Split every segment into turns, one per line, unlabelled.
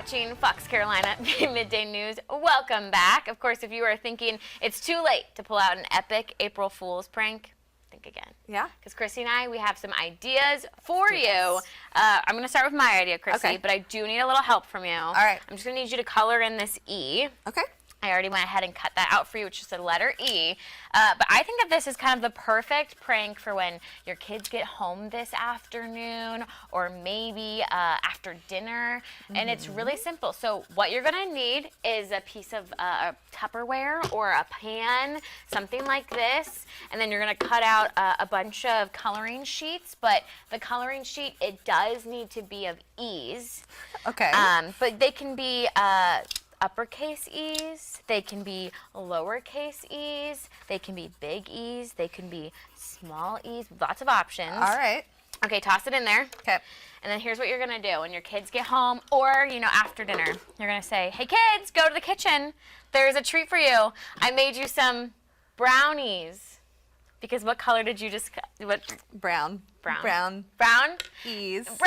watching Fox Carolina Midday News. Welcome back. Of course, if you are thinking it's too late to pull out an epic April Fool's prank, think again.
Yeah?
Because Chrissy and I, we have some ideas for you. I'm going to start with my idea, Chrissy,
Okay.
but I do need a little help from you. All
right.
I'm just going to need you to color in this E.
Okay.
I already went ahead and cut that out for you, which is the letter E. But I think that this is kind of the perfect prank for when your kids get home this afternoon or maybe after dinner. And it's really simple. So what you're going to need is a piece of Tupperware or a pan, something like this. And then you're going to cut out a bunch of coloring sheets. But the coloring sheet, it does need to be of E's.
Okay.
But they can be uppercase E's, they can be lowercase E's, they can be big E's, they can be small E's, lots of options.
All right.
Okay, toss it in there.
Okay.
And then here's what you're gonna do when your kids get home or, you know, after dinner. You're gonna say, hey kids, go to the kitchen. There's a treat for you. I made you some brownies. Because what color did you just cut? What?
Brown.
Brown.
Ease.
Brownies!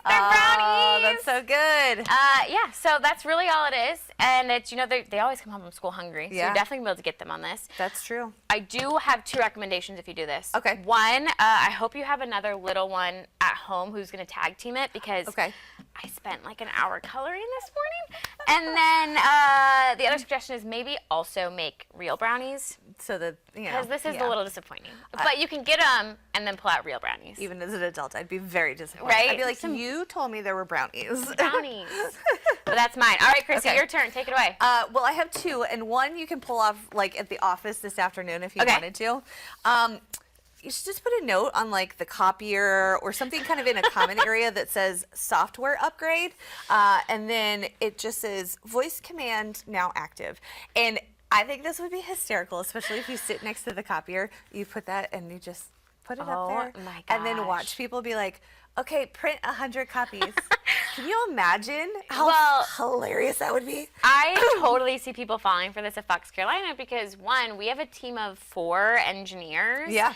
They're
Oh,
brownies!
that's so good.
Yeah, so that's really all it is. And it's, you know, they always come home from school hungry. So
Yeah.
you're definitely going to be able to get them on this.
That's true.
I do have two recommendations if you do this.
Okay.
One, I hope you have another little one at home who's going to tag team it because
Okay.
I spent like an hour coloring this morning. And then the other suggestion is maybe also make real brownies.
So that, you know.
Because this is
yeah.
a little disappointing. But you can get them and then pull out real brownies.
Even as an adult, I'd be very disappointed.
Right?
I'd be like, you told me there were brownies.
Brownies. But that's mine. All right, Chrissy,
Okay.
your turn. Take it away.
Well, I have two, and one you can pull off like at the office this afternoon if you
Okay.
wanted to. You should just put a note on like the copier or something kind of in a common area that says software upgrade, and then it just says voice command now active. And I think this would be hysterical, especially if you sit next to the copier. You put that and you just put it up there,
my
and then
gosh.
watch people be like, okay, print 100 copies. Can you imagine how
Well,
hilarious that would be?
I totally see people falling for this at Fox Carolina because, one, we have a team of 4 engineers.
Yeah.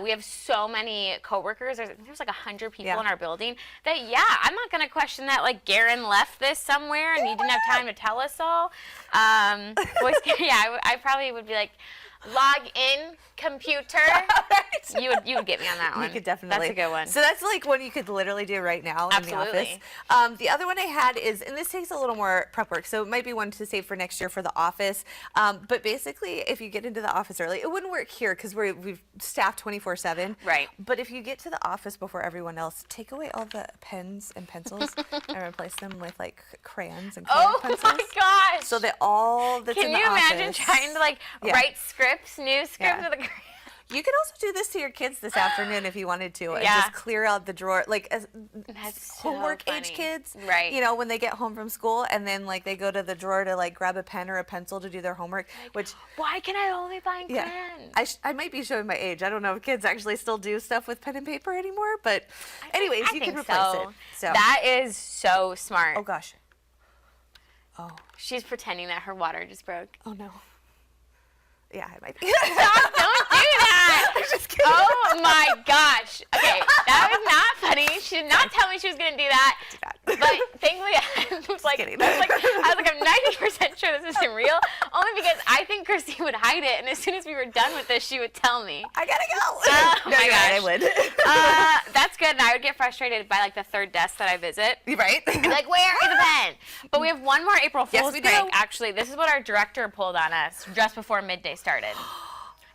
We have so many coworkers. There's like 100 people
Yeah.
in our building that, yeah, I'm not going to question that, like, Garen left this somewhere and he didn't have time to tell us all. Yeah, I probably would be like, log in, computer.
Right.
You would get me on that one.
You could definitely.
That's a good one.
So that's like one you could literally do right now in the
Absolutely.
office. The other one I had is, and this takes a little more prep work, so it might be one to save for next year for the office. But basically, if you get into the office early, it wouldn't work here because we've staffed 24/7.
Right.
But if you get to the office before everyone else, take away all the pens and pencils and replace them with like crayons and colored
Oh
pencils.
my gosh.
So that all that's
Can
in the
you imagine
office-
trying to like
Yeah.
write scripts, new scripts
Yeah.
with a
You could also do this to your kids this afternoon if you wanted to, and
Yeah.
just clear out the drawer, like as
That's so
homework age
funny.
kids,
Right.
You know, when they get home from school, and then like they go to the drawer to like grab a pen or a pencil to do their homework, which
Why can I only find
yeah,
pens?
I might be showing my age. I don't know if kids actually still do stuff with pen and paper anymore, but anyways,
I
you can
think
replace
so.
it. So
That is so smart.
oh gosh, oh
She's pretending that her water just broke.
oh no, yeah, I might be.
Stop, don't do that.
I'm just kidding.
Oh my gosh. Okay, that was not funny. She did not tell me she was going to do that. But thankfully, I was like,
kidding.
I'm 90% sure this isn't real. Only because I think Chrissy would hide it, and as soon as we were done with this, she would tell me.
I gotta go.
Oh
no,
my
you're right, I
gosh.
would.
That's good, and I would get frustrated by like the third desk that I visit.
Right?
Like, where is the pen? But we have one more April
Yes,
Fool's
we
prank.
do.
Actually, this is what our director pulled on us just before midday started.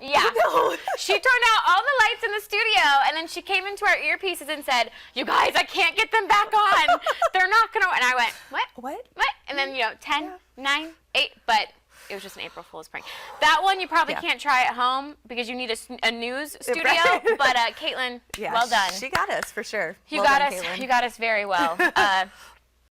Yeah.
No.
She turned out all the lights in the studio, and then she came into our earpieces and said, you guys, I can't get them back on. They're not going to. And I went, what?
What?
What? And then, 10, 9, 8, but it was just an April Fool's prank. That one you probably
Yeah.
can't try at home because you need a news studio.
Right.
But Caitlin,
Yeah,
well done.
She got us for sure.
You
Well
got
done,
us.
Caitlin.
You got us very well.